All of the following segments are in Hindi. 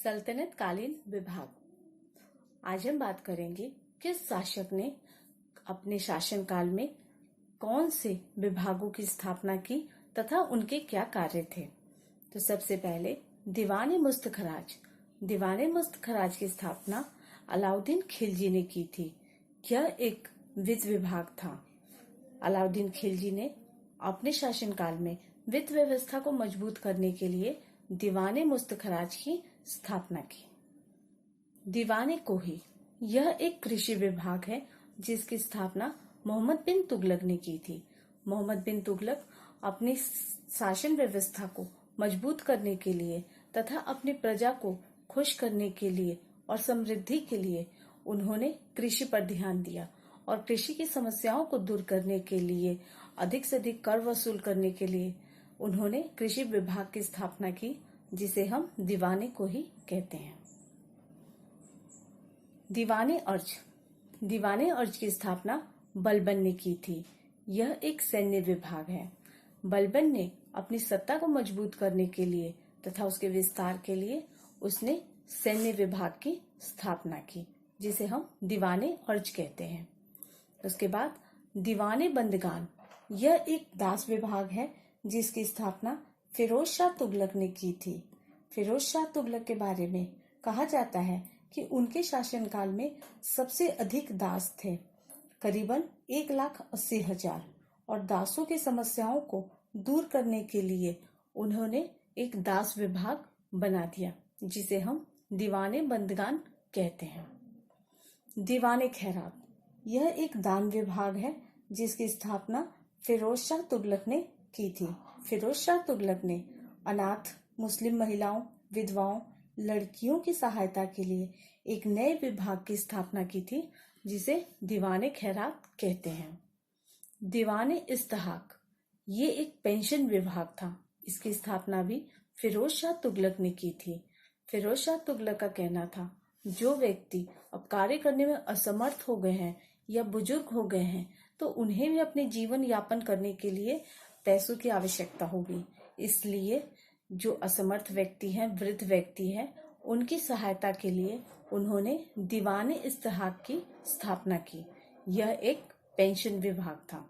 सल्तनत कालीन विभाग। आज हम बात करेंगे किस शासक ने अपने शासनकाल में कौन से विभागों की स्थापना की तथा उनके क्या कार्य थे। तो सबसे पहले दीवाने मुस्तखराज। दीवाने मुस्तखराज की स्थापना अलाउद्दीन खिलजी ने की थी। यह एक वित्त विभाग था। अलाउद्दीन खिलजी ने अपने शासनकाल में वित्त व्यवस्था को मजबूत करने के लिए दीवाने मुस्तखराज की स्थापना की। दीवाने कोही यह एक कृषि विभाग है जिसकी स्थापना मोहम्मद बिन तुगलक ने की थी। मोहम्मद बिन तुगलक अपनी शासन व्यवस्था को मजबूत करने के लिए तथा अपनी प्रजा को खुश करने के लिए और समृद्धि के लिए उन्होंने कृषि पर ध्यान दिया और कृषि की समस्याओं को दूर करने के लिए अधिक से अधिक कर वसूल करने के लिए उन्होंने कृषि विभाग की स्थापना की, जिसे हम दीवाने को ही कहते हैं। दीवाने अर्ज। दीवाने अर्ज की स्थापना बलबन ने की थी। यह एक सैन्य विभाग है। बलबन ने अपनी सत्ता को मजबूत करने के लिए तथा उसके विस्तार के लिए उसने सैन्य विभाग की स्थापना की, जिसे हम दीवाने अर्ज कहते हैं। उसके बाद दीवाने बंदगान। यह एक दास विभाग है जिसकी स्थापना फिरोज शाह तुगलक ने की थी। फिरोज शाह तुगलक के बारे में कहा जाता है कि उनके शासनकाल में सबसे अधिक दास थे, करीबन 1,80,000, और दासों की समस्याओं को दूर करने के लिए उन्होंने एक दास विभाग बना दिया, जिसे हम दीवाने बंदगान कहते हैं। दीवाने खैरात। यह एक दान विभाग है जिसकी स्थापना फिरोज शाह तुगलक ने की थी। फिरोज शाह तुगलक ने अनाथ मुस्लिम महिलाओं, विधवाओं, लड़कियों की सहायता के लिए एक नए विभाग की स्थापना की थी, जिसे दीवाने खैरात कहते हैं। दीवाने इस्तेहाक। ये एक पेंशन विभाग था। इसकी स्थापना भी फिरोज शाह तुगलक ने की थी। फिरोज शाह तुगलक का कहना था, जो व्यक्ति अब कार्य करने में असमर्थ हो गए हैं या बुजुर्ग हो गए हैं तो उन्हें भी अपने जीवन यापन करने के लिए पैसों की आवश्यकता होगी। इसलिए जो असमर्थ व्यक्ति हैं, वृद्ध व्यक्ति हैं, उनकी सहायता के लिए उन्होंने दीवाने इस्तेहाक की स्थापना की। यह एक पेंशन विभाग था।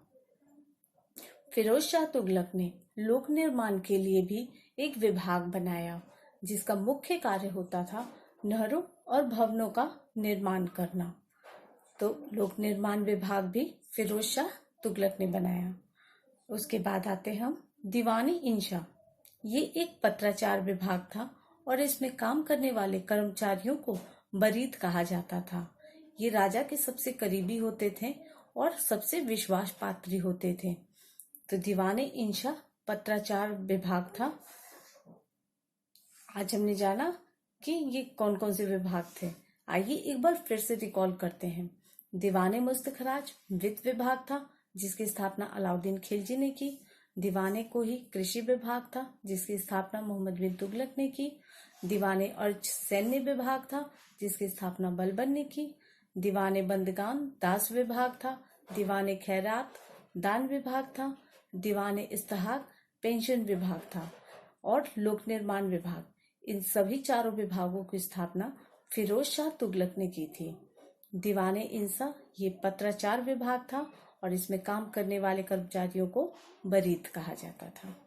फिरोज शाह तुगलक ने लोक निर्माण के लिए भी एक विभाग बनाया, जिसका मुख्य कार्य होता था नहरों और भवनों का निर्माण करना। तो लोक निर्माण विभाग भी फिरोज शाह तुगलक ने बनाया। उसके बाद आते हम दीवाने इंशा। ये एक पत्राचार विभाग था और इसमें काम करने वाले कर्मचारियों को बरीद कहा जाता था। ये राजा के सबसे करीबी होते थे और सबसे विश्वास पात्री होते थे। तो दीवाने इंशा पत्राचार विभाग था। आज हमने जाना कि ये कौन कौन से विभाग थे। आइए एक बार फिर से रिकॉल करते हैं। दीवाने मुस्तखराज वित्त विभाग था, जिसकी स्थापना अलाउद्दीन खिलजी ने की। दीवाने कोही कृषि विभाग था, जिसकी स्थापना मोहम्मद बिन तुगलक ने की। दीवाने अर्ज सैन्य विभाग था, जिसकी स्थापना बलबन ने की। दीवाने बंदगान दास विभाग था। दीवाने खैरात दान विभाग था। दीवाने इस्तेहाक पेंशन विभाग था। और लोक निर्माण विभाग, इन सभी चारों विभागों की स्थापना फिरोज शाह तुगलक ने की थी। दीवाने इंसा ये पत्राचार विभाग था और इसमें काम करने वाले कर्मचारियों को बरीद कहा जाता था।